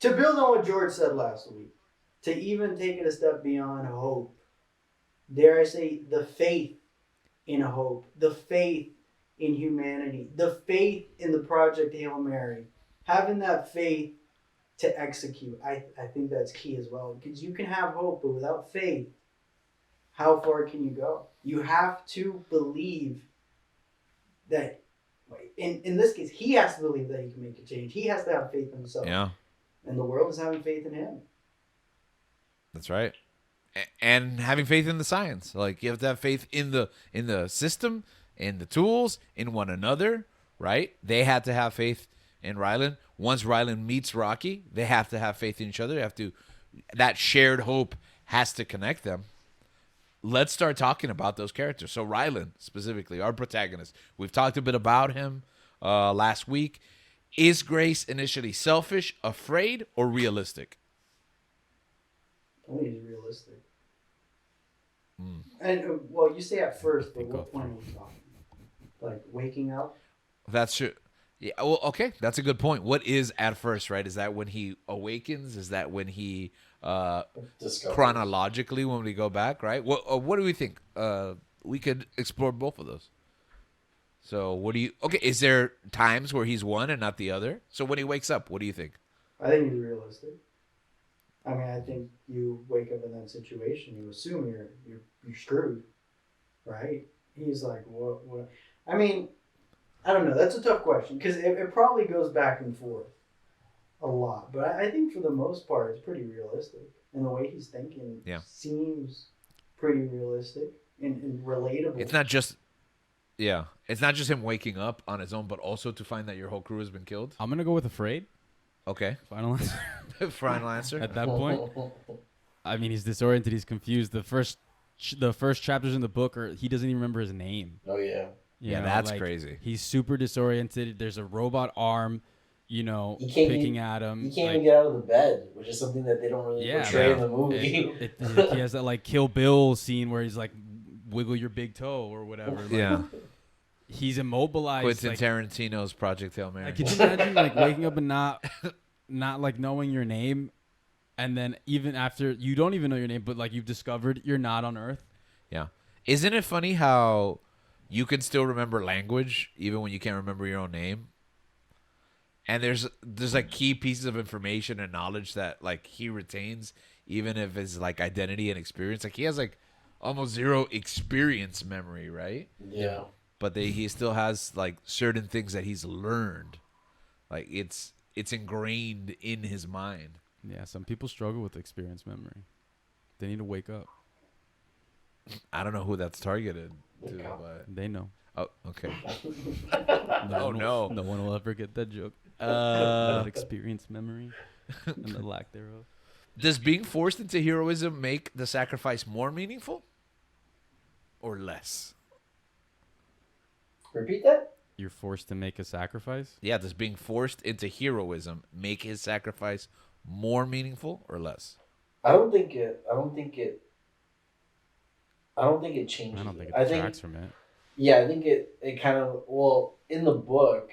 To build on what George said last week, to even take it a step beyond hope, dare I say, the faith in hope, the faith in humanity, the faith in the Project Hail Mary, having that faith to execute. I think that's key as well because you can have hope, but without faith, how far can you go? You have to believe that, in this case, he has to believe that he can make a change. He has to have faith in himself. Yeah, And the world is having faith in him. that's right. And having faith in the science. Like you have to have faith in the system, in the tools, in one another, right? They had to have faith in Rylan. Once Rylan meets Rocky, they have to have faith in each other. They have to that shared hope has to connect them. Let's start talking about those characters. So Rylan, specifically, our protagonist. We've talked a bit about him last week. Is Grace initially selfish, afraid, or realistic? I think he's realistic. And well, you say at first, but what point are we talking? Like waking up? That's true. Yeah. Well, okay. That's a good point. What is at first, right? Is that when he awakens? Is that when he chronologically when we go back, right? What do we think? We could explore both of those. So what do you? Okay. Is there times where he's one and not the other? So when he wakes up, what do you think? I think he's realistic. I mean, I think you wake up in that situation, you assume you're screwed, right? He's like, what? I mean, I don't know. That's a tough question because it probably goes back and forth a lot. But I think for the most part, it's pretty realistic. And the way he's thinking seems pretty realistic and relatable. It's not just yeah. It's not just him waking up on his own, but also to find that your whole crew has been killed. I'm gonna go with afraid. Okay. Final answer. Final answer. At that point, I mean, he's disoriented. He's confused. The first chapters in the book are he doesn't even remember his name. Oh yeah. Yeah, that's crazy. He's super disoriented. There's a robot arm, picking at him. He can't even get out of the bed, which is something that they don't really portray in the movie. He has that like Kill Bill scene where he's like, wiggle your big toe or whatever. Like, yeah. He's immobilized. Quentin Tarantino's Project Hail Mary. Like, could you imagine like waking up and not like knowing your name, and then even after you don't even know your name, but like you've discovered you're not on Earth. Yeah. Isn't it funny how you can still remember language even when you can't remember your own name? And there's like key pieces of information and knowledge that like he retains even if it's like identity and experience. Like he has like almost zero experience memory, right? Yeah. But he still has like certain things that he's learned. Like it's ingrained in his mind. Yeah, some people struggle with experience memory. They need to wake up. I don't know who that's targeted to, but they know. Oh, okay. No no one will ever get that joke. About experience memory and the lack thereof. Does being forced into heroism make the sacrifice more meaningful or less? Repeat that? You're forced to make a sacrifice? Yeah, does being forced into heroism make his sacrifice more meaningful or less? I don't think it changes. I don't think it detracts from it. Yeah, I think it kind of, well, in the book,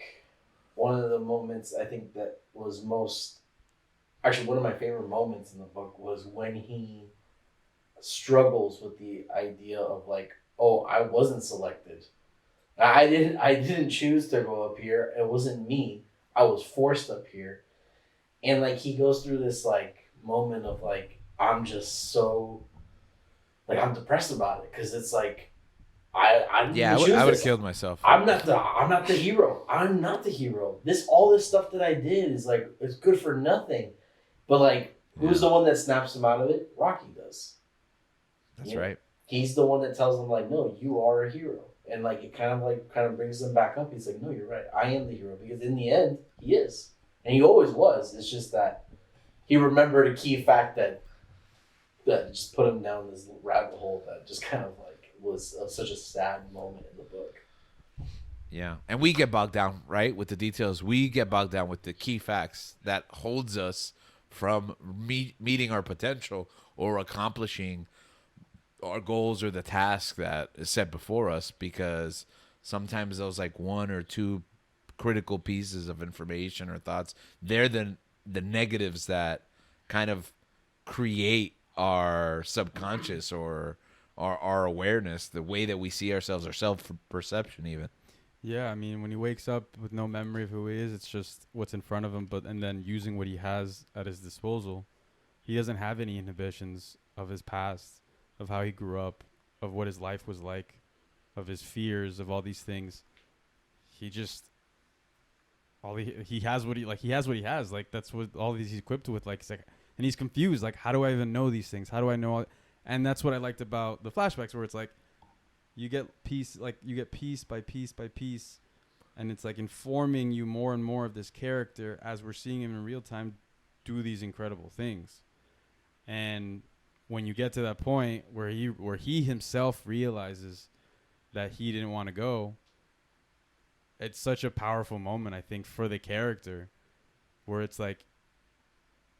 one of the moments I think that was one of my favorite moments in the book was when he struggles with the idea of like, oh, I wasn't selected. I didn't choose to go up here. It wasn't me. I was forced up here. And like he goes through this like moment of like, I'm just so like I'm depressed about it because it's like I would have killed myself. I'm not the hero. I'm not the hero. All this stuff that I did is like it's good for nothing. But like who's the one that snaps him out of it? Rocky does. That's right. He's the one that tells him like, no, you are a hero. And like it kind of brings him back up. He's like, no, you're right. I am the hero because in the end he is. And he always was. It's just that he remembered a key fact that just put him down this rabbit hole that just kind of like was such a sad moment in the book. Yeah, and we get bogged down, right, with the details. We get bogged down with the key facts that holds us from meeting our potential or accomplishing our goals or the task that is set before us, because sometimes those like one or two critical pieces of information or thoughts, they're the the negatives that kind of create our subconscious or our awareness, the way that we see ourselves, our self perception, even. Yeah, I mean, when he wakes up with no memory of who he is, it's just what's in front of him. And then using what he has at his disposal, he doesn't have any inhibitions of his past, of how he grew up, of what his life was like, of his fears, of all these things. He just he has what he has what he has. Like that's what all these he's equipped with. Like, it's like, and he's confused. Like, how do I even know these things? How do I know? And that's what I liked about the flashbacks, where it's like you get piece by piece by piece, and it's like informing you more and more of this character as we're seeing him in real time do these incredible things. And when you get to that point where he himself realizes that he didn't want to go, it's such a powerful moment, I think, for the character, where it's like,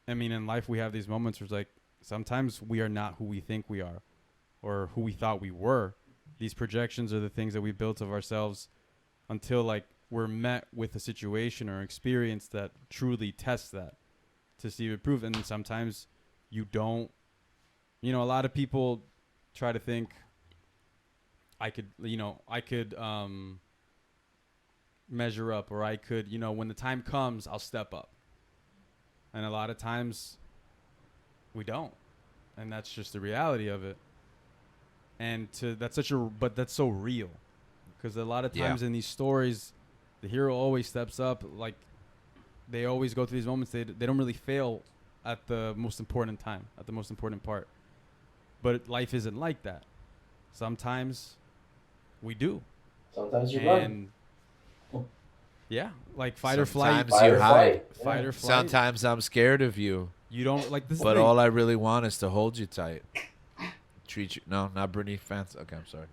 I mean, in life we have these moments where it's like sometimes we are not who we think we are or who we thought we were. These projections are the things that we built of ourselves until like we're met with a situation or experience that truly tests that to see it prove. And then sometimes you don't, a lot of people try to think I could measure up, or I could, when the time comes, I'll step up. And a lot of times we don't. And that's just the reality of it. And that's so real, because a lot of times in these stories, the hero always steps up. Like, they always go through these moments. They don't really fail at the most important time, at the most important part. But life isn't like that. Sometimes we do. Sometimes you run. Yeah, like fight or flight. Sometimes you hide. Fight or flight. Sometimes I'm scared of you. You don't like this. But all I really want is to hold you tight. Treat you. No, not Britney fans. Okay, I'm sorry.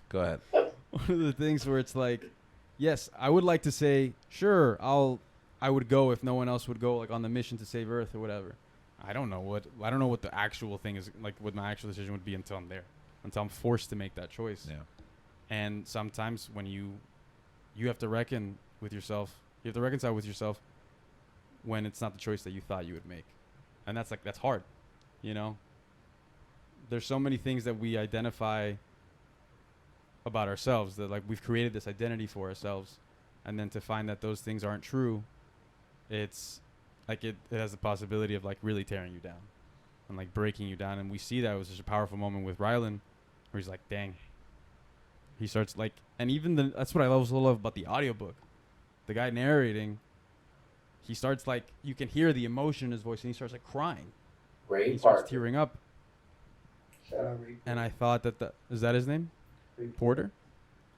Go ahead. One of the things where it's like, yes, I would like to say, sure, I would go if no one else would go, like on the mission to save Earth or whatever. I don't know what the actual thing is, like what my actual decision would be until I'm there, until I'm forced to make that choice. Yeah. And sometimes when you have to reckon with yourself, you have to reconcile with yourself when it's not the choice that you thought you would make, and that's hard, There's so many things that we identify about ourselves that like we've created this identity for ourselves, and then to find that those things aren't true, it's like it has the possibility of like really tearing you down and like breaking you down. And we see that it was such a powerful moment with Rylan, where he's like, dang. He starts like, and even that's what I also love about the audiobook. The guy narrating, he starts like, you can hear the emotion in his voice, and he starts like crying. He starts tearing up. Shout out Ray. And I thought is that his name? Porter?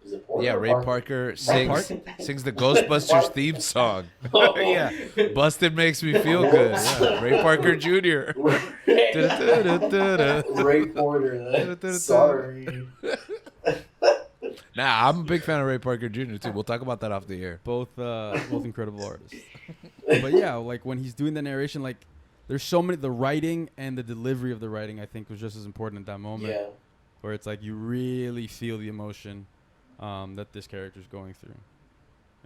Is it Porter? yeah, Ray Parker sings the Ghostbusters theme song. Yeah, Busted makes me feel good. Yeah. Ray Parker Jr. Ray Porter. Sorry. Nah, I'm a big fan of Ray Parker Jr. too. We'll talk about that off the air. Both incredible artists. But yeah, like when he's doing the narration, like there's so many, the writing and the delivery of the writing, I think, was just as important at that moment. Yeah. Where it's like you really feel the emotion that this character's going through.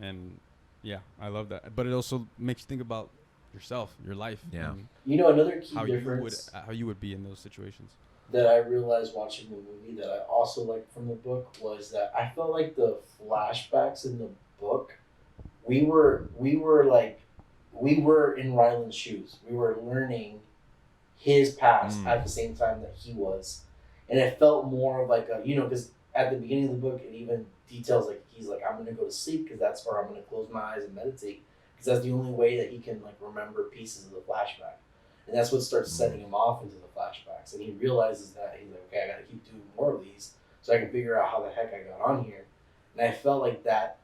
And yeah, I love that. But it also makes you think about yourself, your life. Yeah. Another key how difference how you would be in those situations. That I realized watching the movie that I also liked from the book was that I felt like the flashbacks in the book, we were in Ryland's shoes. We were learning his past at the same time that he was. And it felt more of like because at the beginning of the book, it even details like he's like, I'm going to go to sleep because that's where I'm going to close my eyes and meditate, because that's the only way that he can like remember pieces of the flashback. And that's what starts setting him off into the flashbacks. And he realizes that he's like, okay, I got to keep doing more of these so I can figure out how the heck I got on here. And I felt like that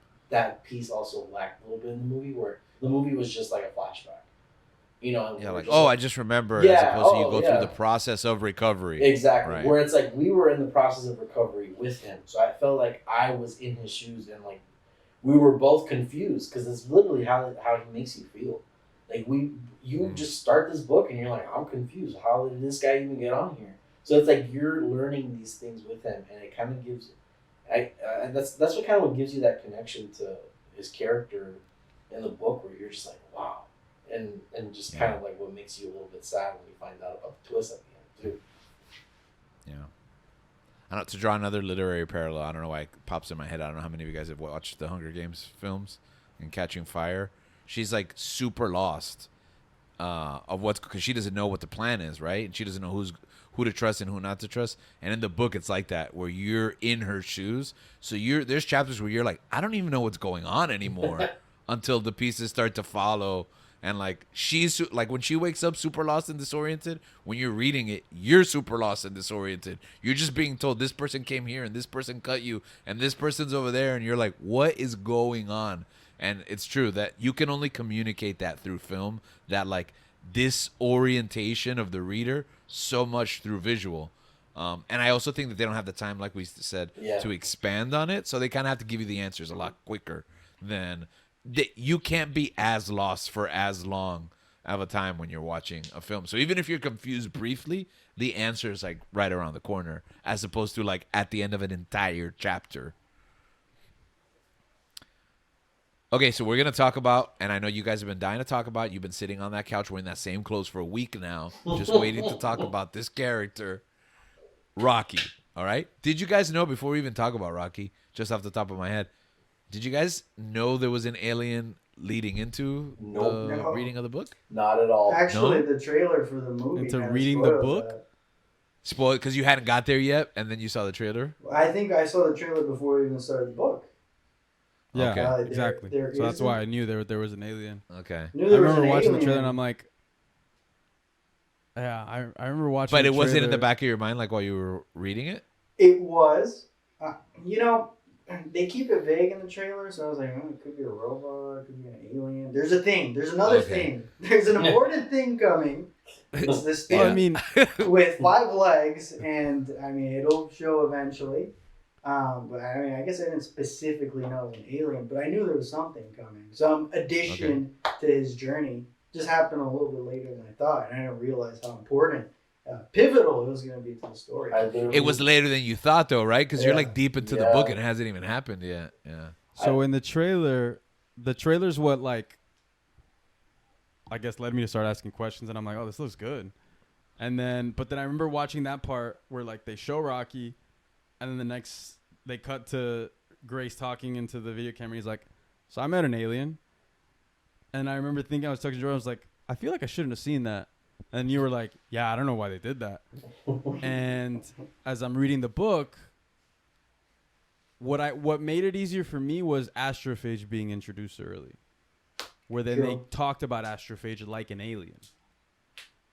piece also lacked a little bit in the movie, where the movie was just like a flashback. Yeah, like, I just remember, as opposed to you go through the process of recovery. Exactly. Right. Where it's like we were in the process of recovery with him. So I felt like I was in his shoes, and like we were both confused, because it's literally how he makes you feel. Like you just start this book and you're like, I'm confused. How did this guy even get on here? So it's like you're learning these things with him, and it kind of gives, and that's what kind of what gives you that connection to his character in the book, where you're just like, wow. and just kind of like what makes you a little bit sad when you find out about the twist at the end too. Yeah. I don't, to draw another literary parallel, I don't know why it pops in my head. I don't know how many of you guys have watched the Hunger Games films and Catching Fire. She's like super lost of what's, because she doesn't know what the plan is, right? And she doesn't know who to trust and who not to trust. And in the book, it's like that, where you're in her shoes. So there's chapters where you're like, I don't even know what's going on anymore until the pieces start to follow. And like she's like, when she wakes up super lost and disoriented, when you're reading it, you're super lost and disoriented. You're just being told this person came here and this person cut you and this person's over there, and you're like, what is going on? And it's true that you can only communicate that through film, that like disorientation of the reader, so much through visual. And I also think that they don't have the time, like we said, to expand on it. So they kind of have to give you the answers a lot quicker than you can't be as lost for as long of a time when you're watching a film. So even if you're confused briefly, the answer is like right around the corner, as opposed to like at the end of an entire chapter. Okay, so we're going to talk about, and I know you guys have been dying to talk about, you've been sitting on that couch wearing that same clothes for a week now, just waiting to talk about this character, Rocky. All right? Did you guys know, before we even talk about Rocky, just off the top of my head, did you guys know there was an alien leading into the reading of the book? Not at all. Actually, the trailer for the movie. Into reading the book? Spoiled because you hadn't got there yet, and then you saw the trailer? I think I saw the trailer before we even started the book. Yeah, Okay. exactly. So that's why I knew there was an alien. Okay. I remember watching the trailer and I'm like, yeah, I remember watching. But the it wasn't in trailer. the back of your mind, like while you were reading it. It was, they keep it vague in the trailer, so I was like, oh, it could be a robot, it could be an alien. There's a thing. There's another thing. There's an important thing coming. It's this thing Well, I mean, with 5 legs, and I mean it'll show eventually. But I mean, I guess I didn't specifically know it was an alien, but I knew there was something coming. Some addition to his journey just happened a little bit later than I thought, and I didn't realize how important, pivotal it was going to be to the story. It was later than you thought, though, right? Because you're like deep into the book and it Yeah. hasn't even happened yet. Yeah. so in the trailer's what, like, I guess led me to start asking questions, and I'm like, oh, this looks good. But then I remember watching that part where like they show Rocky, and then they cut to Grace talking into the video camera. He's like, so I met an alien. And I remember thinking, I was talking to Jordan, I was like, I feel like I shouldn't have seen that. And you were like, yeah, I don't know why they did that. And as I'm reading the book, what made it easier for me was astrophage being introduced early. Where then they talked about astrophage like an alien.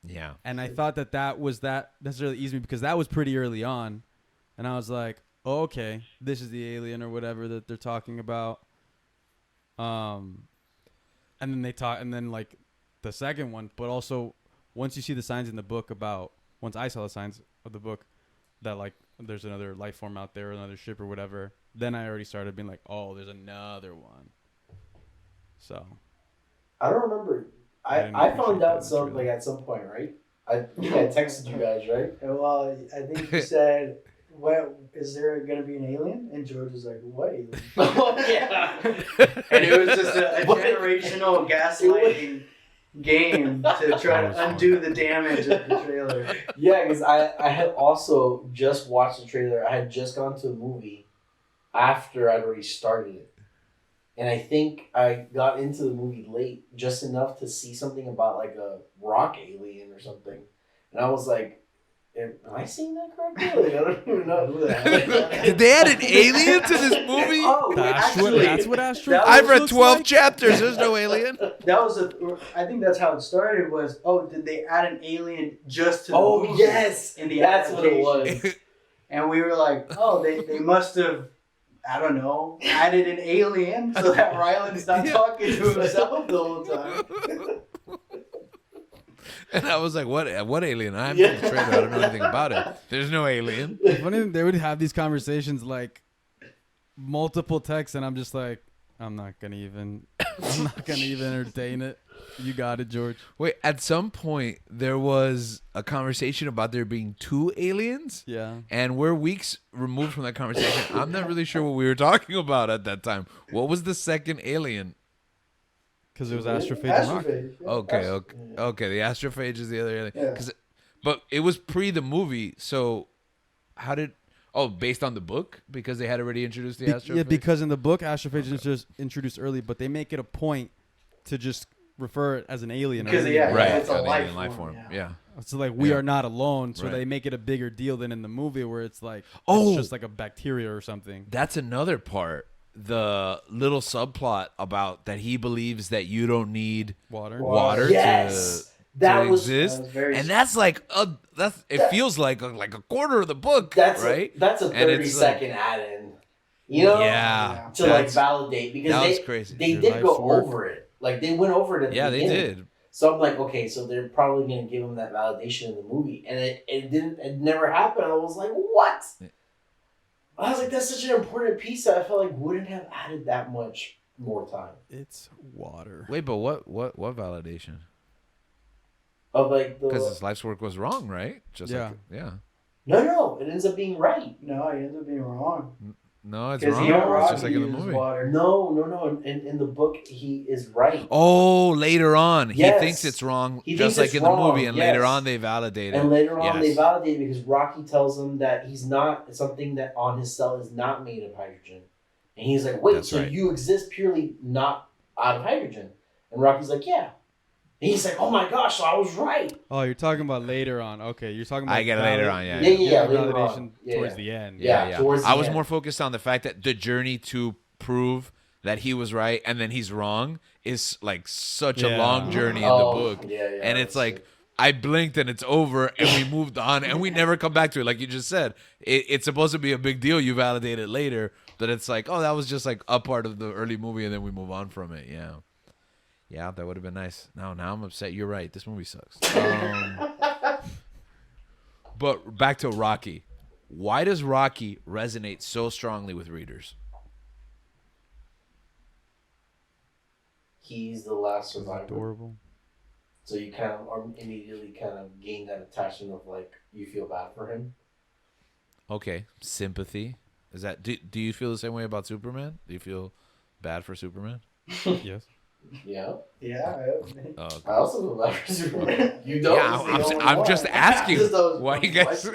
Yeah. And I thought that was that necessarily easy because that was pretty early on. And I was like, oh, okay, this is the alien or whatever that they're talking about. And then like the second one, but also once you see the signs in the book once I saw the signs of the book that like there's another life form out there, another ship or whatever, then I already started being like, oh, there's another one. So. I don't remember. I found out something at some point, right? I think I texted you guys, right? Well, I think you said, "What is there going to be an alien?" And George was like, "What alien?" Yeah. And it was just a generational gaslighting game to try to undo the damage of the trailer. Yeah, because I had also just watched the trailer. I had just gone to the movie after I'd already started it. And I think I got into the movie late, just enough to see something about like a rock alien or something. And I was like, am I seeing that correctly? Like, I don't even know who the hell is that. Did they add an alien to this movie? Oh, That's what Astro. that I've read looks 12 like? chapters. There's no alien. That was I think that's how it started. Was did they add an alien just to the Oh, movie yes. in the That's what it adaptation? was. And we were like, they must have, I don't know, added an alien so that Ryland's not talking to himself the whole time. And I was like, what alien? I'm in the trailer. I don't know anything about it. There's no alien. Funny, they would have these conversations like multiple texts, and I'm just like, I'm not gonna even entertain it. You got it, George. Wait, at some point, there was a conversation about there being 2 aliens. Yeah. And we're weeks removed from that conversation. I'm not really sure what we were talking about at that time. What was the second alien? Because it was Astrophage and Rocky. Astrophage. Yeah. Okay. The astrophage is the other alien. Yeah. But it was pre the movie, so how did? Oh, based on the book because they had already introduced the astrophage. Yeah, because in the book, Astrophage is just introduced early, but they make it a point to just refer it as an alien. Because early. yeah, right, it's a an life, alien life form. form. Yeah. Yeah. So like we Yeah. are not alone, so Right. they make it a bigger deal than in the movie where it's like Oh. it's just like a bacteria or something. That's another part. The little subplot about that he believes that you don't need water Yes. to That was exist, very- and that's like it feels like a quarter of the book, that's right? That's a And it's 30-second add-in. You know? Yeah, To like validate because that was they crazy. they Your did life's go work. over it. Like they went over it at the Yeah, they beginning. did. So I'm like, okay, so they're probably gonna give him that validation in the movie, and it never happened. I was like, what? I was like, that's such an important piece that I felt like wouldn't have added that much more time It's water. Wait, but what validation? of like the. Because his life's work was wrong, right? Just Yeah. like, yeah. No, it ends up being right. No, he ends up being wrong. No, it's Because wrong. he and It's Rocky just like in the use movie. water. No. In the book, he is right. Oh, later on, Yes. he thinks it's wrong, He just thinks like it's in the wrong, movie, and yes. later on they validate it. And later on, they Yes. validate it because Rocky tells him that he's not something that on his cell is not made of hydrogen, and he's like, "Wait, That's so right. you exist purely not out of hydrogen?" And Rocky's like, "Yeah." And he's like, "Oh my gosh, so I was right." Oh, you're talking about later on. Okay, you're talking about I get it later on, yeah. Yeah, later validation on. Yeah, towards yeah. the end. Yeah. towards the I was end. more focused on the fact that the journey to prove that he was right and then he's wrong is like such a Yeah. long journey in the book. Yeah, And it's that's like true. I blinked and it's over and we moved on and we never come back to it. Like you just said, it's supposed to be a big deal. You validate it later, but it's like, oh, that was just like a part of the early movie and then we move on from it. Yeah. Yeah, that would have been nice. Now I'm upset. You're right. This movie sucks. But back to Rocky. Why does Rocky resonate so strongly with readers? He's the last It's survivor. adorable. So you kind of immediately kind of gain that attachment of like you feel bad for him. Okay, sympathy. Is that do you feel the same way about Superman? Do you feel bad for Superman? Yes. Yeah. Yeah. Oh, okay. I also feel bad for Superman. You don't. Yeah, I'm just asking Just those why you guys.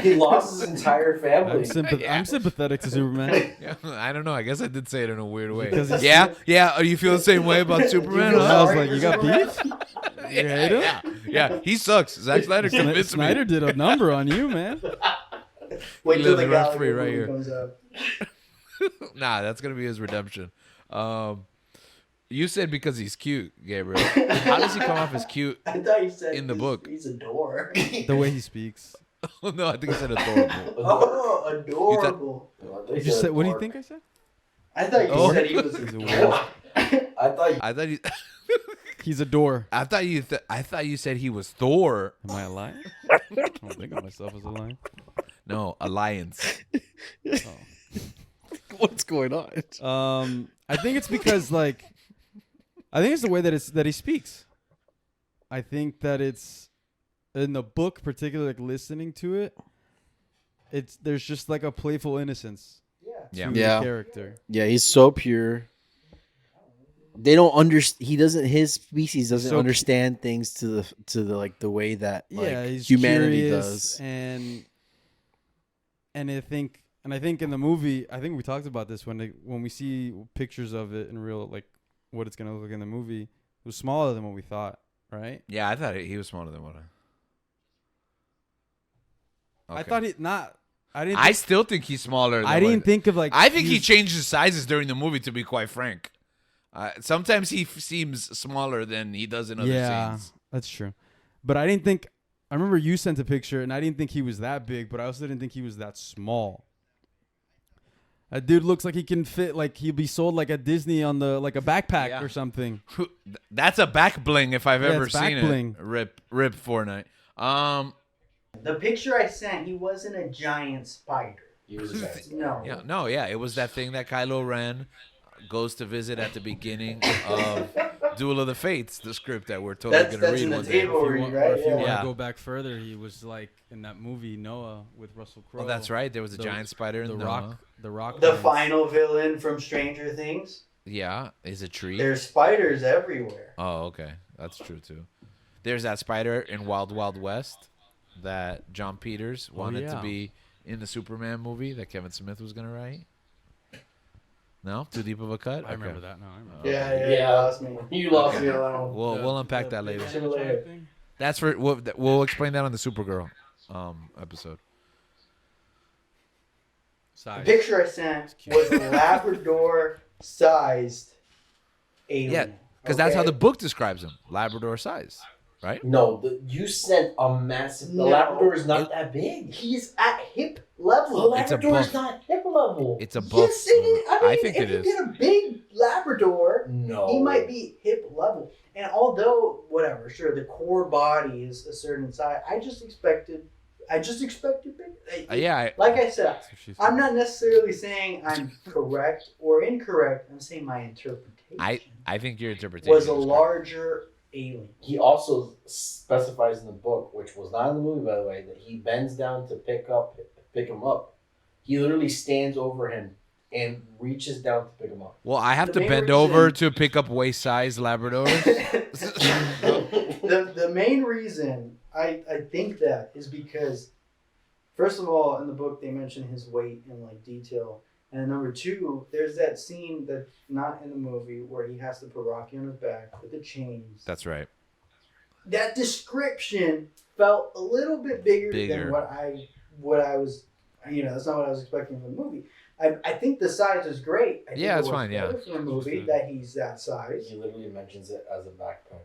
He lost his entire family. I'm sympathetic to Superman. Yeah, I don't know. I guess I did say it in a weird way. Because it's- Yeah. Do you feel the same way about Superman? feel I Huh? was sorry like, for you got Superman? beef? You hate him? Yeah. He sucks. Zack Snyder convinced Snyder me. did a number on you, man. Wait till the Living rent Gallagher free right movie here. comes out. Nah, that's gonna be his redemption. You said because he's cute, Gabriel. How does he come off as cute? I thought you said In the book. He's a dork. The way he speaks. Oh, no, I think he said adorable. Oh, adorable. You just said, what do you think I said? I thought you Oh. said he was He's a a dork. wolf. I thought you. I thought you. He's a door. I thought you said he was Thor. Am I a lion? I don't think of myself as a lion. No, alliance. What's going on? I think it's because I think it's the way that he speaks. I think that it's in the book, particularly like listening to it. There's just like a playful innocence Yeah. to Yeah. the character. Yeah, he's so pure. They don't understand. He doesn't. His species doesn't So- understand things to the like the way that like Yeah, he's humanity curious does. and I think in the movie, I think we talked about this when we see pictures of it in real, like what it's gonna look like in the movie. It was smaller than what we thought, right? Yeah, I thought he was smaller than what I Okay. thought he not. I didn't. I still think he's smaller. Than I didn't what- think of like. I think he he's- changed his sizes during the movie. To be quite frank, sometimes he seems smaller than he does in other Yeah, scenes. that's true. But I didn't think. I remember you sent a picture, and I didn't think he was that big, but I also didn't think he was that small. That dude looks like he can fit. Like he'll be sold like at Disney on the like a backpack Yeah. or something. That's a back bling if I've Yeah, ever it's back seen bling. it. Rip Fortnite. The picture I sent, he wasn't a giant spider. He was a giant. No. Yeah, it was that thing that Kylo Ren goes to visit at the beginning of Duel of the Fates, the script that we're totally That's- gonna that's read in the one day. table. If you Right, or if you yeah. want Yeah. to go back further, he was like in that movie Noah with Russell Crowe. Oh, that's right. There was a The- giant spider in The Noah. Rock. The Rock. The dance. final villain from Stranger Things. Yeah, is a tree. There's spiders everywhere. Oh, okay, that's true too. There's that spider in Wild Wild West that John Peters wanted to yeah. be in the Superman movie that Kevin Smith was gonna write. No, too deep of a cut. I remember that. No, I remember. Okay. Yeah, Yeah, you lost me. You lost me on that one. We'll unpack that later. big giant thing? That's for we'll explain that on the Supergirl episode. The Size. picture I sent was a Labrador-sized alien. Yeah, because that's how okay? the book describes him, Labrador size, right? No, you sent a massive. The No. Labrador is not It- that big. He's at hip The level. It's a Labrador is buff. not hip level. It's a buff. Yes, it is. I mean, think if it you is. get a big Labrador, No. he might be hip level. And although, whatever, sure, the core body is a certain size, I just expected big. Yeah, Like I said, That's what she said. I'm not necessarily saying I'm correct or incorrect. I'm saying my interpretation I think your interpretation was a is correct. larger alien. He also specifies in the book, which was not in the movie, by the way, that he bends down to pick him up. He literally stands over him and reaches down to pick him up. Well, I have The to main bend reason- over to pick up waist-sized Labradors. the main reason I think that is because, first of all, in the book they mention his weight in like detail, and number two, there's that scene that's not in the movie where he has to put Rocky on his back with the chains. That's right. That description felt a little bit bigger. Bigger. Than what I was, that's not what I was expecting from the movie. I think the size is great. I think Yeah, it it's works fine, yeah. better for the movie that he's that size. He literally mentions it as a backpack.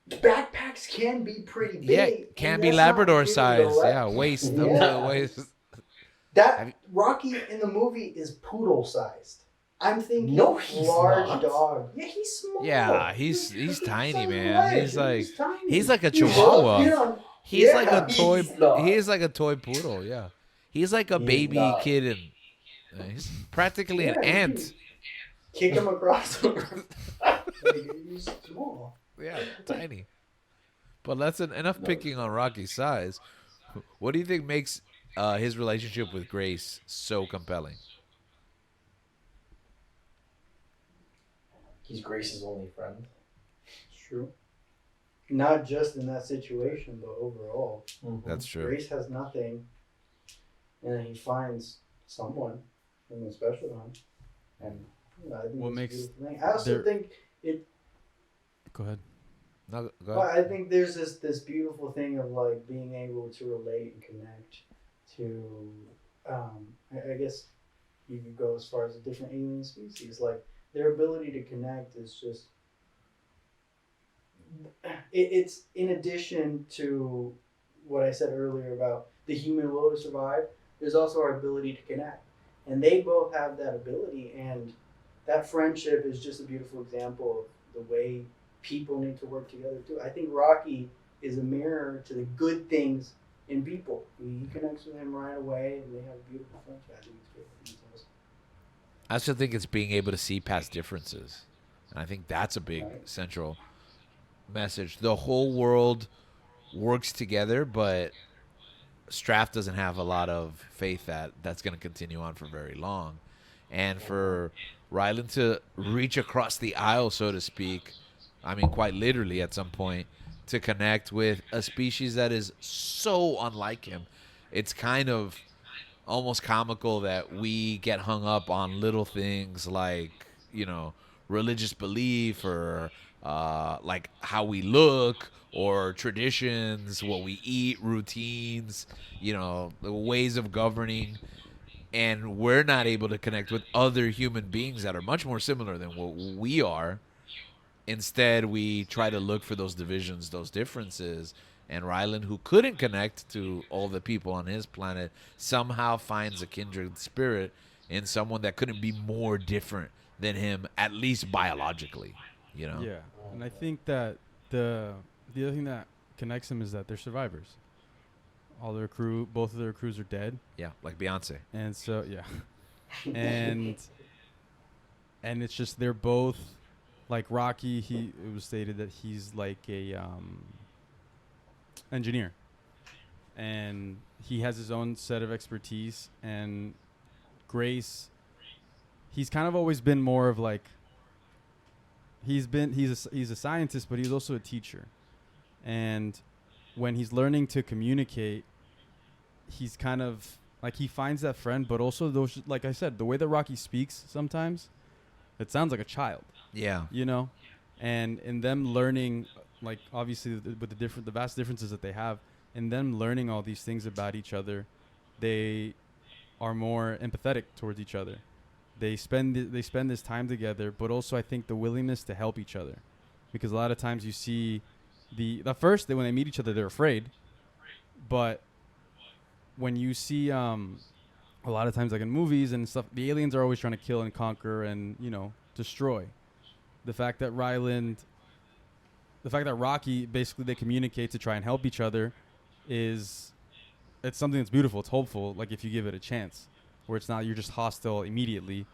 Backpacks can be pretty big. Yeah, and can be that's not Labrador giving size. the Yeah, left- waist. Yeah. Waist. Have That you- Rocky in the movie is poodle sized. I'm thinking No, he's large not. dog. Yeah, he's small. Yeah, he's Look at the tiny, size of man. the leg. He's like tiny. he's like a He loves chihuahua. being on- He's like Yeah, a toy. he's not. He's like a toy poodle. Yeah, he's like a He's baby not. kid, and he's practically an Yeah, ant. you kick him across the room. Like, he's small. Yeah, tiny. But that's enough picking on Rocky's size. What do you think makes his relationship with Grace so compelling? He's Grace's only friend. It's true. Not just in that situation, but overall. That's true. Grace has nothing, and then he finds someone, something special to him, and I think What it's makes a beautiful thing. I also their- think it. Go ahead. No, go Well, ahead. I think there's this beautiful thing of like being able to relate and connect to. I guess you could go as far as a different alien species. Like their ability to connect is just. It's in addition to what I said earlier about the human will to survive. There's also our ability to connect, and they both have that ability. And that friendship is just a beautiful example of the way people need to work together too. I think Rocky is a mirror to the good things in people. He connects with him right away, and they have a beautiful friendship. I think it's great. It's awesome. I also think it's being able to see past differences. And I think that's a big Right. central message. The whole world works together, but Straff doesn't have a lot of faith that that's going to continue on for very long. And for Ryland to reach across the aisle, so to speak, I mean, quite literally at some point, to connect with a species that is so unlike him, it's kind of almost comical that we get hung up on little things like, religious belief or like how we look or traditions, what we eat, routines, the ways of governing. And we're not able to connect with other human beings that are much more similar than what we are. Instead, we try to look for those divisions, those differences. And Ryland, who couldn't connect to all the people on his planet, somehow finds a kindred spirit in someone that couldn't be more different than him, at least biologically. Yeah, and I think that the other thing that connects them is that they're survivors. All their crew, both of their crews are dead, Yeah, like Beyonce. and so yeah, and it's just they're both like Rocky. It was stated that he's like a engineer, and he has his own set of expertise. And Grace he's kind of always been more of like he's a scientist, but he's also a teacher. And when he's learning to communicate, he's kind of like he finds that friend, but also those, like I said, the way that Rocky speaks sometimes, it sounds like a child, Yeah. you know. And in them learning, like obviously with the vast differences that they have, in them learning all these things about each other, they are more empathetic towards each other. They spend this time together, but also I think the willingness to help each other, because a lot of times you see the first when they meet each other they're afraid, but when you see a lot of times like in movies and stuff, the aliens are always trying to kill and conquer and destroy. The fact that Rocky basically they communicate to try and help each other is it's something that's beautiful. It's hopeful. Like if you give it a chance, where it's not you're just hostile immediately,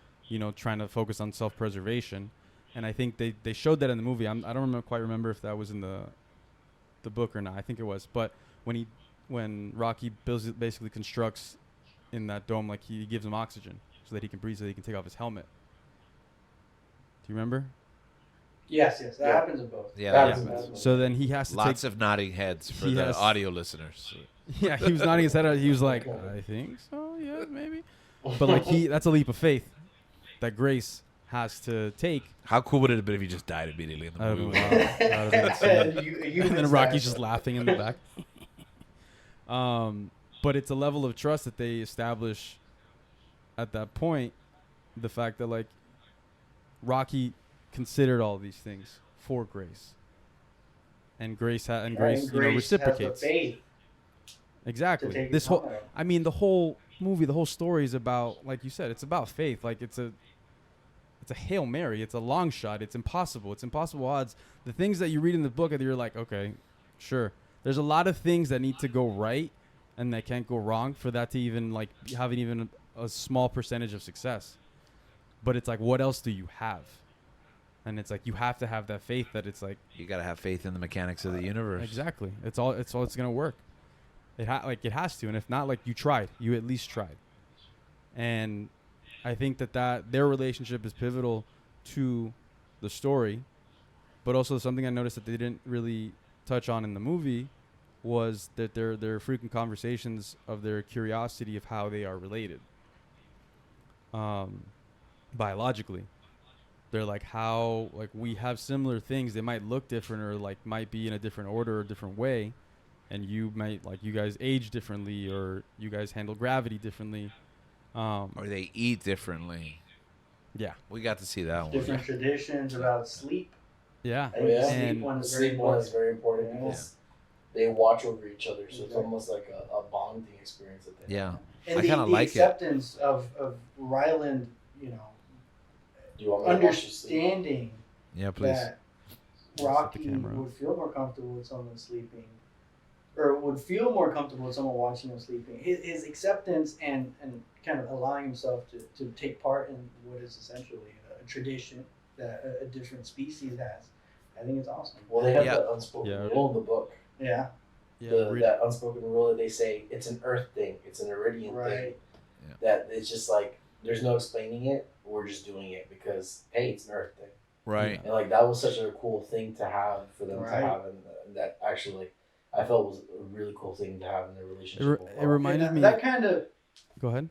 trying to focus on self-preservation. And I think they showed that in the movie. I don't quite remember if that was in the book or not. I think it was. But when Rocky basically constructs in that dome, like he gives him oxygen so that he can breathe, so that he can take off his helmet. Do you remember? Yes, that Yeah. happens in both. Yeah. That yeah. was amazing. So then he has to Lots take. of nodding heads for He the has- audio listeners. Yeah, he was nodding his head. He was like, I think so. Yeah, maybe. But like that's a leap of faith that Grace has to take. How cool would it have been if he just died immediately in the That would've movie? been wild. That would've been insane. And then Rocky's just laughing in the back. But it's a level of trust that they establish at that point. The fact that like Rocky considered all these things for Grace, and Grace reciprocates. Has the faith to Exactly. take This his whole, helmet off. I mean, the whole movie, the whole story is about, like you said, it's about faith. Like it's a Hail Mary. It's a long shot. It's impossible. It's impossible odds. The things that you read in the book, you're like, okay, sure. There's a lot of things that need to go right and that can't go wrong for that to even like having even a small percentage of success. But it's like, what else do you have? And it's like you have to have that faith that it's like You got to have faith in the mechanics of the universe. exactly. It's gonna work. It has to, and if not, like you tried. You at least tried. And I think that their relationship is pivotal to the story, but also something I noticed that they didn't really touch on in the movie was that their frequent conversations of their curiosity of how they are related. Biologically, they're like how like we have similar things. They might look different or like might be in a different order or different way, and you might like you guys age differently or you guys handle gravity differently. Or they eat differently. Yeah. We got to see that one. Different traditions about sleep. Yeah. I think the Yeah. sleep And one is very Sleep one is important. very important Yeah. because they watch over each other, so it's Exactly. almost like a bonding experience that they Yeah. have. And I the kinda like it. acceptance of Ryland, Do you want me to watch you sleep? understanding Yeah, please. that the Rocky camera. would feel more comfortable with someone sleeping, or would feel more comfortable with someone watching him sleeping. His acceptance and kind of allowing himself to take part in what is essentially a tradition that a different species has. I think it's awesome. Well, they have Yeah. that unspoken Yeah. rule in the book. Yeah, That unspoken rule that they say it's an Earth thing, it's an Iridian thing. right. Yeah. That it's just like there's no explaining it. We're just doing it because hey, it's an Earth thing. Right. And like that was such a cool thing to have for them Right. to have, and that actually I felt was a really cool thing to have in their relationship. It overall. reminded And me. that kind of. Go ahead.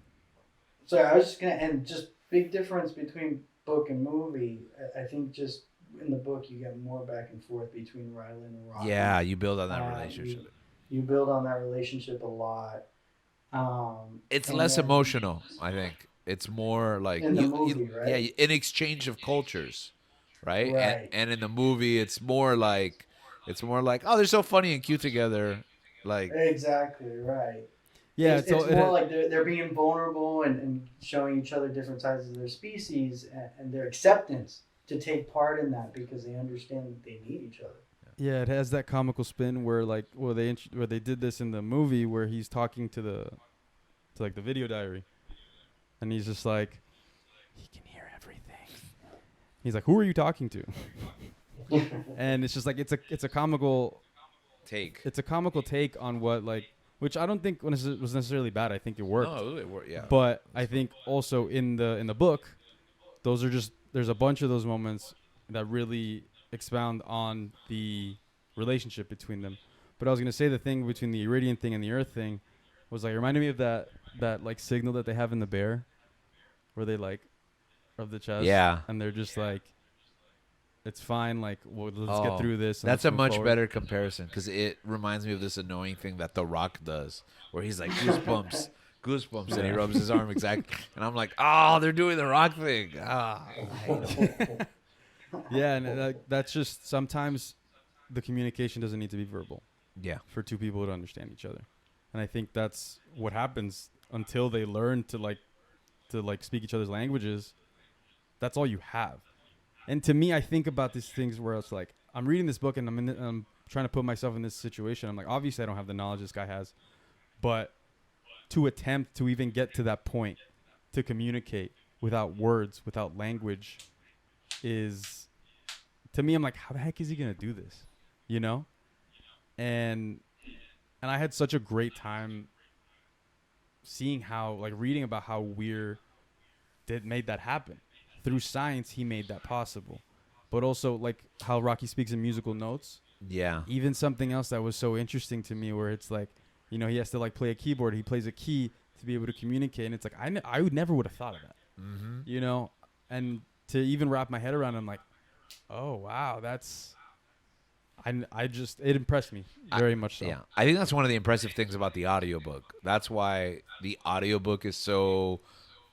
So I was just gonna, and just big difference between book and movie. I think just in the book you get more back and forth between Ryland and Rocky. Yeah, you build on that Uh, relationship. You build on that relationship a lot. It's and less then- emotional, I think. It's more like In the movie, right? yeah, in exchange of cultures, right? Right. And in the movie, it's more like oh, they're so funny and cute together, like Exactly right. Yeah. it's So more like they're being vulnerable and showing each other different sides of their species and their acceptance to take part in that because they understand that they need each other. yeah, it has that comical spin where like where they did this in the movie where he's talking to like the video diary, and he's just like, he can hear everything. He's like, who are you talking to? And it's just like it's a comical take. take on what like, which I don't think was necessarily bad. I think it worked. No, it worked. Yeah. But I think also in the book, those are just there's a bunch of those moments that really expound on the relationship between them. But I was gonna say the thing between the Iridian thing and the Earth thing was like it reminded me of that like signal that they have in the bear, where they like rub the chest, Yeah. and they're just like, it's fine. Like, well, let's get Oh, through this. And that's let's a move much forward. better comparison because it reminds me of this annoying thing that The Rock does, where he's like goosebumps, goosebumps, and he rubs his arm exactly, and I'm like, oh, they're doing the Rock thing. Ah, I hate it. Yeah, and that's just sometimes the communication doesn't need to be verbal Yeah, for two people to understand each other, and I think that's what happens until they learn to like speak each other's languages. That's all you have. And to me, I think about these things where it's like I'm reading this book and I'm trying to put myself in this situation. I'm like, obviously, I don't have the knowledge this guy has, but to attempt to even get to that point to communicate without words, without language, is to me. I'm like, how the heck is he gonna do this? You know? And I had such a great time seeing how, like, reading about how Weir did made that happen. Through science, he made that possible. But also, like, how Rocky speaks in musical notes. yeah, Even something else that was so interesting to me, where it's like, you know, he has to like play a keyboard. He plays a key to be able to communicate, and it's like I would never would have thought of that. mm-hmm. You know, and to even wrap my head around, I'm like, oh wow, that's. I just it impressed me very much so. Yeah, I think that's one of the impressive things about the audiobook. That's why the audiobook is so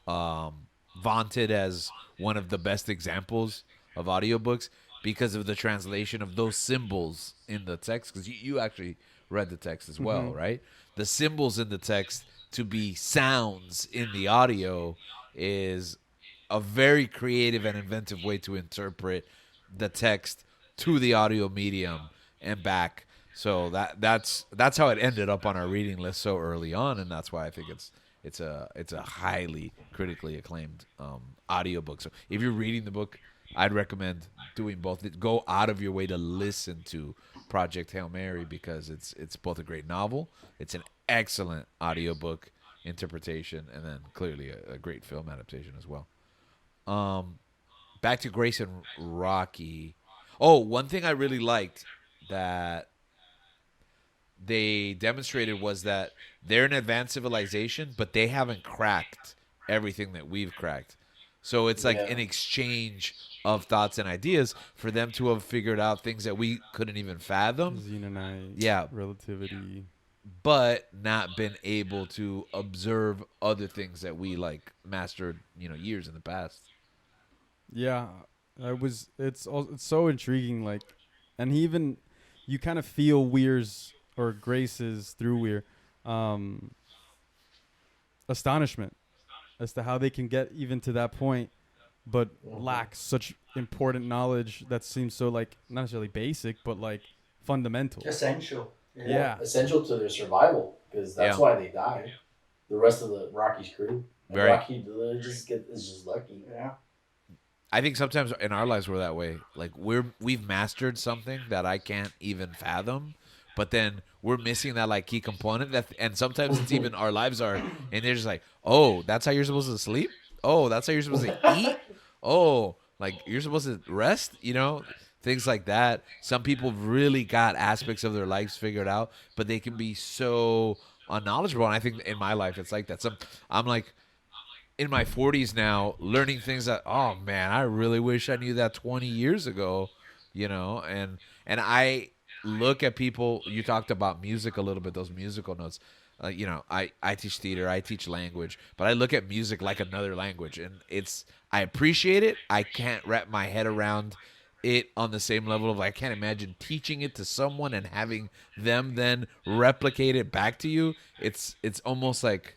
vaunted as one of the best examples of audiobooks because of the translation of those symbols in the text. Because you actually read the text as well, right? The symbols in the text to be sounds in the audio is a very creative and inventive way to interpret the text to the audio medium and back. So that's how it ended up on our reading list so early on, and that's why I think it's a highly critically acclaimed audiobook. So if you're reading the book, I'd recommend doing both. Go out of your way to listen to Project Hail Mary because it's both a great novel, it's an excellent audiobook interpretation, and then clearly a great film adaptation as well. Back to Grace and Rocky. Oh, one thing I really liked that they demonstrated was that they're an advanced civilization, but they haven't cracked everything that we've cracked. So it's like an exchange of thoughts and ideas for them to have figured out things that we couldn't even fathom. Xenonite, Yeah. relativity. But not been able to observe other things that we like mastered, years in the past. Yeah, It's so intriguing. Like, and he even you kind of feel Weir's or Grace's through Weir, astonishment as to how they can get even to that point, but lack such important knowledge that seems so like not necessarily basic, but like fundamental. Essential. Yeah. Essential to their survival because that's why they die. The rest of the Rocky's crew. And Right. Rocky is just lucky. Yeah. I think sometimes in our lives we're that way. Like we've mastered something that I can't even fathom, but then we're missing that like key component and sometimes it's even our lives are, and they're just like, oh, that's how you're supposed to sleep. Oh, that's how you're supposed to eat. Oh, like you're supposed to rest. Things like that. Some people really got aspects of their lives figured out, but they can be so unknowledgeable. And I think in my life it's like that. I'm like, in my 40s now, learning things that, oh man, I really wish I knew that 20 years ago, and I look at people. You talked about music a little bit, those musical notes. I teach theater, I teach language, but I look at music like another language, and I appreciate it. I can't wrap my head around it on the same level of I can't imagine teaching it to someone and having them then replicate it back to you. It's almost like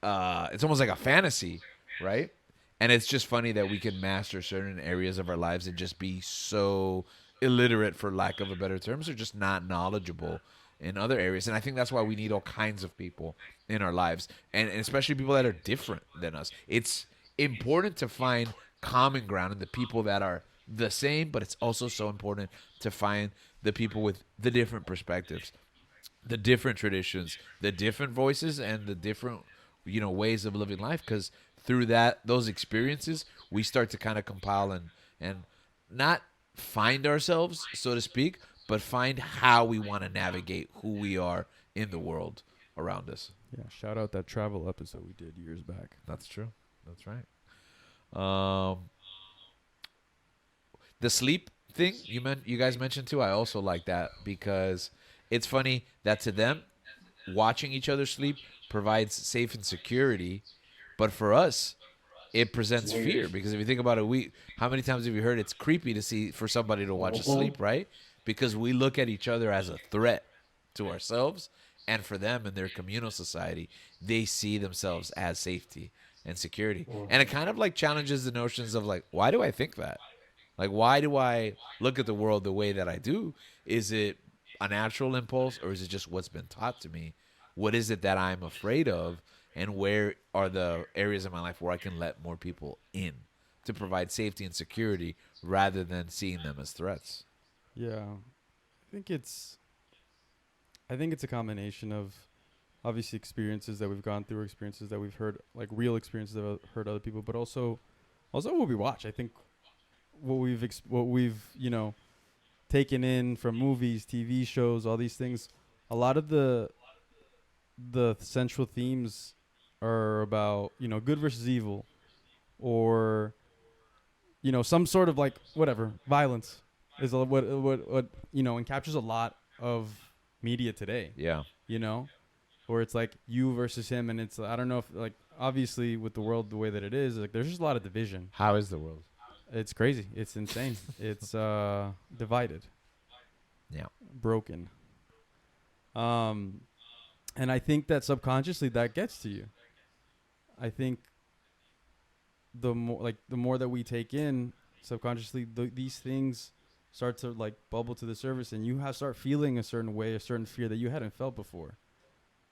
a fantasy, right? And it's just funny that we can master certain areas of our lives and just be so illiterate, for lack of a better terms, or just not knowledgeable in other areas. And I think that's why we need all kinds of people in our lives, and especially people that are different than us. It's important to find common ground in the people that are the same, but it's also so important to find the people with the different perspectives, the different traditions, the different voices, and the different ways of living life, because through those experiences, we start to kind of compile and not find ourselves, so to speak, but find how we want to navigate who we are in the world around us. Yeah, shout out that travel episode we did years back. That's true. That's right. Um, the sleep thing you guys mentioned too. I also like that because it's funny that to them, watching each other sleep provides safe and security, but for us, it presents It's weird. fear because if you think about it, how many times have you heard it's creepy to see for somebody to watch us sleep, right? Because we look at each other as a threat to ourselves, and for them in their communal society, they see themselves as safety and security, and it kind of like challenges the notions of like, why do I think that? Like, why do I look at the world the way that I do? Is it a natural impulse, or is it just what's been taught to me? What is it that I'm afraid of? And where are the areas of my life where I can let more people in to provide safety and security rather than seeing them as threats? Yeah, think it's I think it's a combination of obviously experiences that we've gone through, experiences that we've heard, like real experiences that I've heard other people, but also what we watch. I think what we've taken in from movies, TV shows, all these things. A lot of the central themes are about good versus evil, or some sort of like whatever violence is what and captures a lot of media today. Yeah. Where it's like you versus him, and it's I don't know if like obviously with the world the way that it is, like there's just a lot of division. How is the world? It's crazy. It's insane. It's divided. Yeah. Broken. And I think that subconsciously that gets to you. I think the more that we take in subconsciously, these things start to like bubble to the surface, and you start feeling a certain way, a certain fear that you hadn't felt before,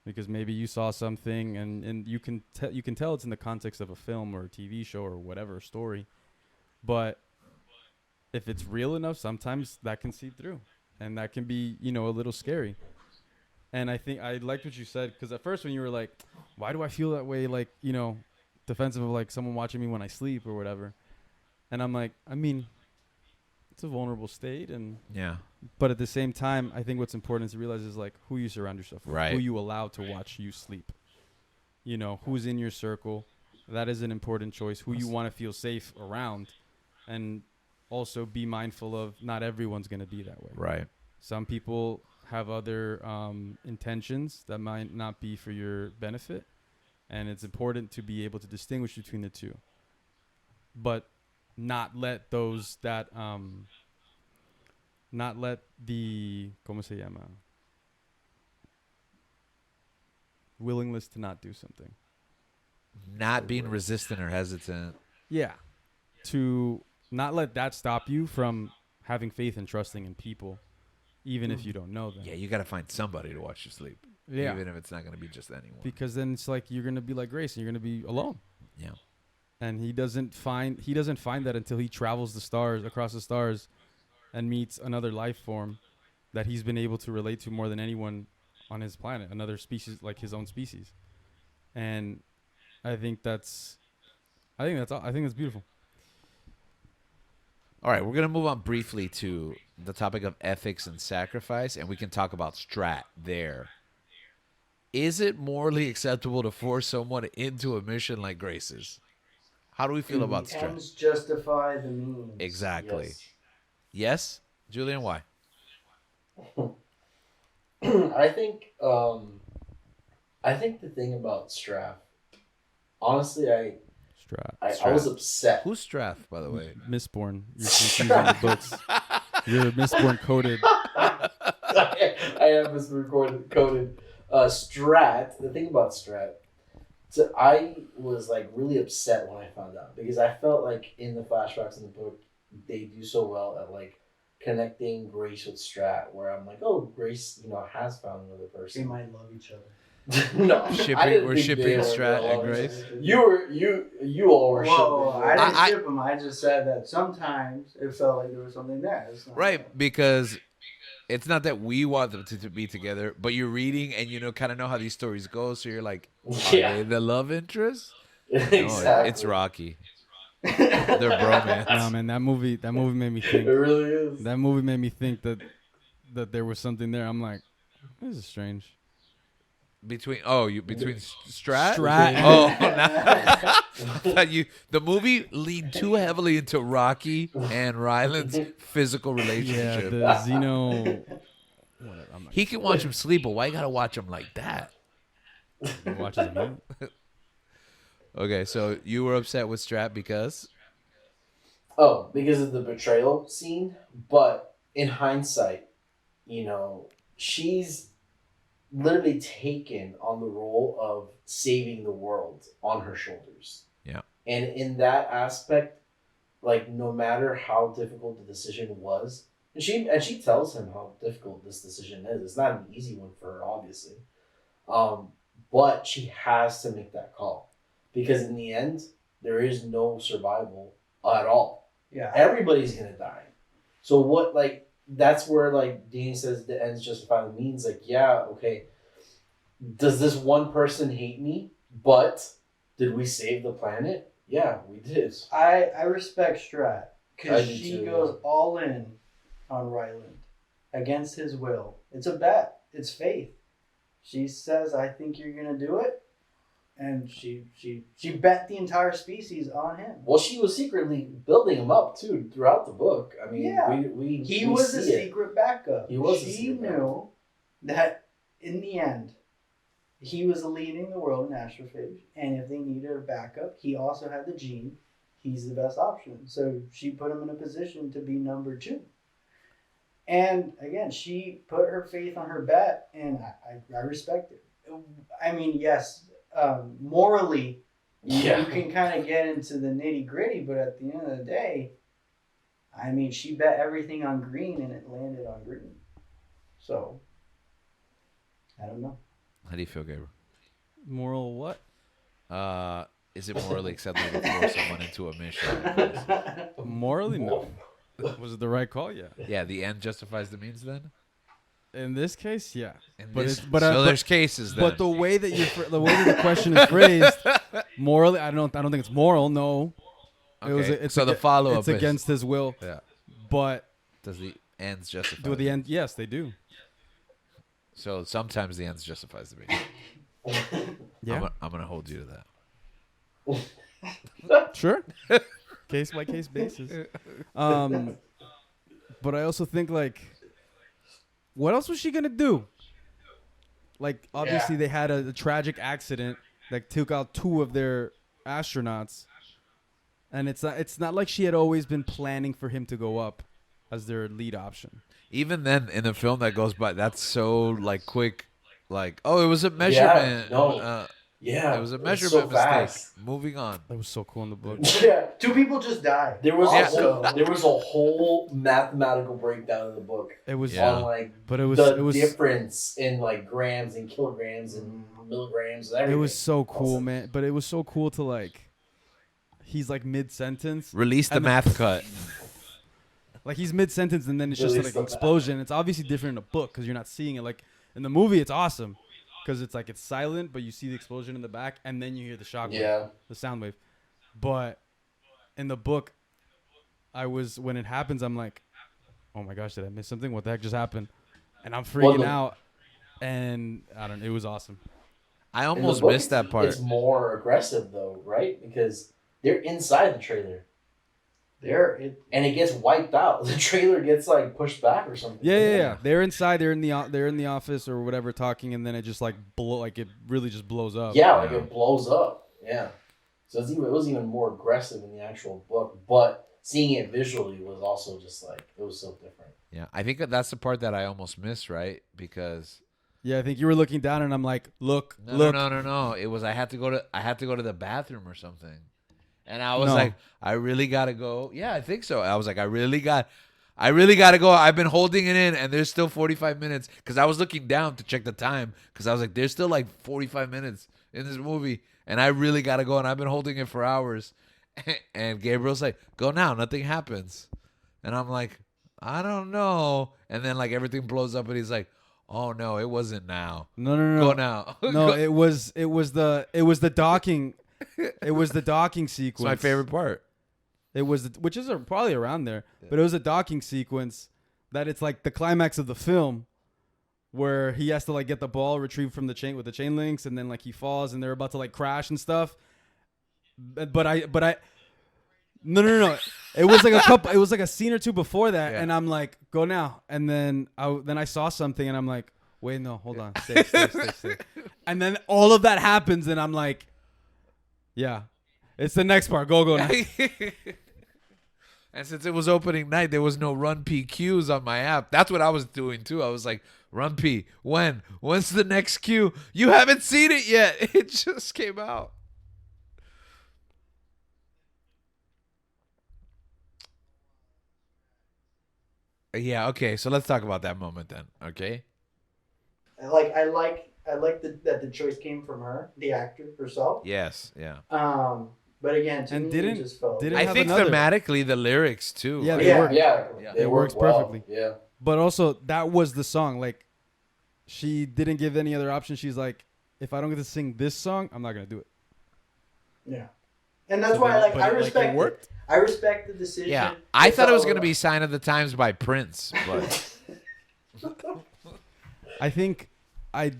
because maybe you saw something and you can tell it's in the context of a film or a TV show or whatever story, but if it's real enough, sometimes that can seep through, and that can be a little scary. And I think I liked what you said, because at first when you were like, why do I feel that way, like defensive of like someone watching me when I sleep or whatever, and I'm like, I mean, it's a vulnerable state, and Yeah. but at the same time, I think what's important is to realize is like who you surround yourself with, Right. who you allow to watch you sleep. Who's in your circle. That is an important choice. Who you want to feel safe around, and also be mindful of not everyone's going to be that way. Right. Some people have other intentions that might not be for your benefit, and it's important to be able to distinguish between the two, but not let those that not let the ¿cómo se llama? Willingness to not do something. Not being resistant or hesitant. Yeah. To not let that stop you from having faith and trusting in people, even if you don't know them. Yeah, you got to find somebody to watch you sleep. Yeah. Even if it's not going to be just anyone. Because then it's like you're going to be like Grace, and you're going to be alone. Yeah. And he doesn't find that until he travels across the stars, and meets another life form that he's been able to relate to more than anyone on his planet, another species like his own species. And I think that's beautiful. All right, we're going to move on briefly to the topic of ethics and sacrifice, and we can talk about strat there. Is it morally acceptable to force someone into a mission like Grace's? How do we feel about The strat? ends justify the means. Exactly. Yes. Yes? Julian, why? I think the thing about Straff, honestly, I was upset. Who's Strath, by the way? Mistborn. You're confusing the books. You're Mistborn coded. I am misrecorded coded. Strat. The thing about Strat. So I was like really upset when I found out, because I felt like in the flashbacks in the book they do so well at like connecting Grace with Strat, where I'm like, oh, Grace, has found another They person. might love each other. No, We're shipping Strat and Grace. You all were Whoa, shipping. I didn't ship them. I just said that sometimes it felt like there was something there. It's not Right, because it's not that we want them to be together, but you're reading and kind of know how these stories go, so you're like, are Yeah. they the love interest? Exactly. It's Rocky. They're bromance. No, man, that movie made me It think. really is. That movie made me think that there was something there. I'm like, this is strange. Between Strat. Strat. Oh, no. I thought the movie leaned too heavily into Rocky and Ryland's physical Yeah, relationship. the Xeno. Whatever. I'm not He can watch him sleep, but why you gotta watch him like that? gonna watch it again. Okay, so you were upset with Strat because Oh, because of the betrayal scene. But in hindsight, you know, she's literally taken on the role of saving the world on her shoulders. Yeah. And in that aspect, like no matter how difficult the decision was, and she tells him how difficult this decision is. It's not an easy one for her, obviously. But she has to make that call. Because in the end, there is no survival at all. Yeah. Everybody's gonna die. So what, like, that's where, like, Danny says the ends justify the means. Like, yeah, okay, does this one person hate me? But did we save the planet? Yeah, we did. I respect Strat I because do she too, goes all in on Ryland against his will. It's a bet. It's faith. She says, "I think you're gonna do it," and she bet the entire species on him. Well, she was secretly building him up too throughout the book. I mean, Yeah. we was a see it. secret backup. He was a She secret knew that in the end, he was leading the world in astrophage, and if they needed a backup, he also had the gene. He's the best option. So she put him in a position to be number 2. And again, she put her faith on her bet, and I respect it. I mean, yes, morally, Yeah. you can kind of get into the nitty gritty, but at the end of the day, I mean, she bet everything on green, and it landed on green. So, I don't know. how do you feel, Gabriel? Moral what? Is it morally acceptable to force someone into a mission? Morally, no. Was it the right call? Yeah. Yeah, the end justifies the means. Then, In this case, yeah. but it's- but there's cases. Then. But the way that the question is phrased, morally, I don't think it's moral. No. Okay, It's so the follow-up It's is- against his will. Yeah. But Does the ends justify? do the end? Yes, they do. So sometimes the ends justifies the means. Yeah. I'm gonna hold you to that. Sure. Case by case basis. But I also think, like, what else was she gonna do? Like, obviously they had a tragic accident that took out 2 of their astronauts, and it's not like she had always been planning for him to go up as their lead option. Even then, in the film that goes by, that's so like quick. Like, oh, it was a measurement. no. Yeah, it was a it's measurement so mistake. fast. Moving on. That was so cool in the book. Yeah, 2 people just died. there was Also- there was a whole mathematical breakdown in the book It was, Yeah. on like but it was the difference in like grams and kilograms and milligrams and everything. it was so cool, Awesome. man. But it was so cool to, like, he's like mid sentence. Release the And then- math cut. Like, he's mid sentence and then it's just Release like the an explosion. It's obviously different in a book because you're not seeing it. Like, in the movie, it's awesome because it's like it's silent, but you see the explosion in the back and then you hear the shock wave, Yeah, the sound wave. But in the book, when it happens, I'm like, oh my gosh, did I miss something? What the heck just happened? And I'm freaking out. And I don't know. It was awesome. I In the almost book, missed that part. It's more aggressive though, right? Because they're inside the trailer and it gets wiped out. The trailer gets like pushed back or something. Yeah. They're inside. They're in the office or whatever talking, and then it just like it really just blows up. Yeah, like it blows up. Yeah. So it was even more aggressive in the actual book, but seeing it visually was also just like it was so different. Yeah, I think that's the part that I almost missed, right? Because Yeah, I think you were looking down, and I'm like, look. no. It was I had to go to the bathroom or something, and I was No. like, I really gotta go. Yeah, I think so. I was like, I really gotta go. I've been holding it in, and there's still 45 minutes because I was looking down to check the time because I was like, there's still like 45 minutes in this movie, and I really gotta go, and I've been holding it for hours. And Gabriel's like, go now, nothing happens, and I'm like, I don't know, and then like everything blows up, and he's like, oh no, it wasn't now. No. Go now. No, it was the docking. It was the docking It's sequence. my favorite part. It was, which is probably around there, but it was a docking sequence that it's like the climax of the film, where he has to like get the ball retrieved from the chain with the chain links, and then like he falls, and they're about to like crash and stuff. But I, no. It was like a couple. It was like a scene or two before that, Yeah. and I'm like, go now, and then I saw something, and I'm like, wait, no, hold on, stay. And then all of that happens, and I'm like, yeah, it's the next part. Go now. And since it was opening night, there was no Run P cues on my app. That's what I was doing too. I was like, Run P, when? When's the next cue? You haven't seen it yet. It just came out. Yeah, okay. So let's talk about that moment then, okay? I like that the choice came from her, the actor herself. Yes, yeah. But again, to And me, didn't- it just felt. didn't I have think another- thematically the lyrics too. Yeah, like- they work. Yeah, Yeah. they It work works well. perfectly. Yeah. But also, that was the song. Like, she didn't give any other option. She's like, if I don't get to sing this song, I'm not gonna do it. Yeah, and that's So why then- but, I like, it respect it. worked. I respect the decision. Yeah, I It's thought it was all- going to be Sign of the Times by Prince, but I think I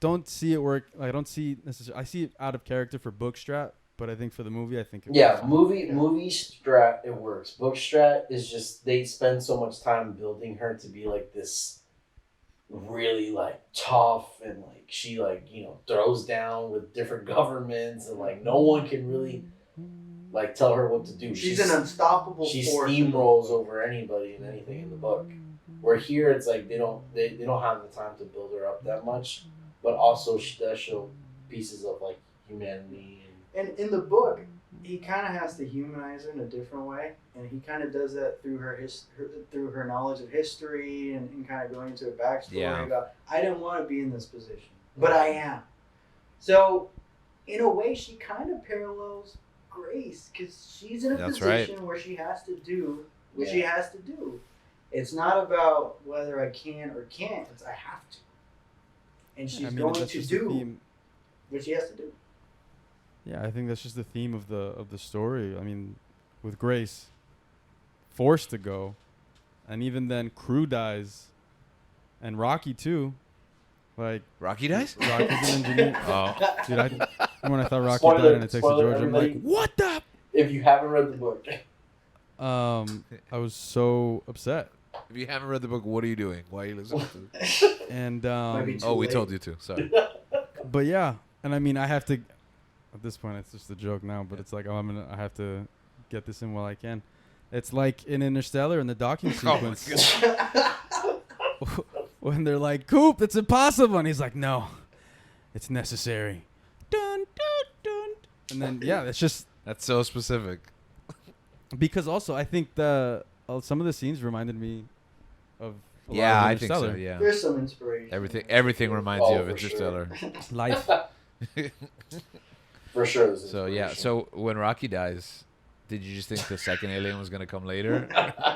don't see it work. I don't see necessarily. I see it out of character for Bookstrat, but I think for the movie, I think it Yeah, works. movie strat, it works. Book strat is just they spend so much time building her to be like this really like tough, and like she like, you know, throws down with different governments, and like no one can really like tell her what to do. She's an unstoppable She force. steamrolls over anybody and anything in the book. Where here it's like they don't have the time to build her up that much, but also she does show pieces of like humanity and And in the book, he kind of has to humanize her in a different way, and he kind of does that through through her knowledge of history and kind of going into a backstory Yeah. about I didn't want to be in this position, but I am. So, in a way, she kind of parallels Grace because she's in a That's position where she has to do what she Yeah. has to do. It's not about whether I can or can't; it's I have to, and she's I mean, going that's to just the do theme. what she has to do. Yeah, I think that's just the theme of the story. I mean, with Grace, forced to go, and even then, Crew dies, and Rocky too. Like Rocky dies? Rocky's an engineer. Oh, Dude, when I thought Rocky Spoiler- died in A Texas spoiler, Georgia, I'm like, everybody. what the? if you haven't read the book. I was so upset, if you haven't read the book, what are you doing? Why are you listening to it? and Might be too Oh, we late. told you to. Sorry. but yeah, and I mean, I have to. At this point, it's just a joke now, but it's like, oh, I have to get this in while I can. It's like in Interstellar in the docking Oh my sequence when they're like, "Coop, it's impossible," and he's like, "No, it's necessary." Dun dun dun. And then yeah, it's just That's so specific. because also I think some of the scenes reminded me of a lot Yeah, of I think so. Interstellar. Yeah. There's some inspiration. Everything reminds Oh, you of for sure. Interstellar. Life. For sure. there's So yeah. inspiration. So when Rocky dies, did you just think the second alien was gonna come later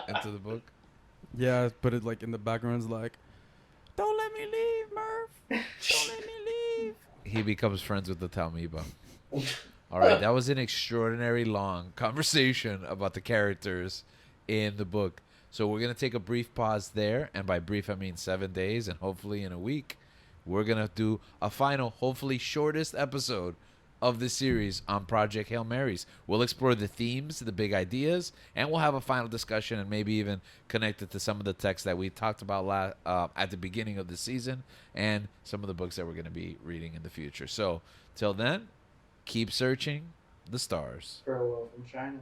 into the book? Yeah, but it like in the background's like, "Don't let me leave, Murph. Don't let me leave." He becomes friends with the Talmiba. All right, that was an extraordinary long conversation about the characters in the book. So we're gonna take a brief pause there, and by brief I mean 7 days, and hopefully in a week, we're gonna do a final, hopefully shortest episode of the series on Project Hail Marys. We'll explore the themes, the big ideas, and we'll have a final discussion and maybe even connect it to some of the texts that we talked about at the beginning of the season and some of the books that we're going to be reading in the future. So, till then, keep searching the stars. Farewell from China.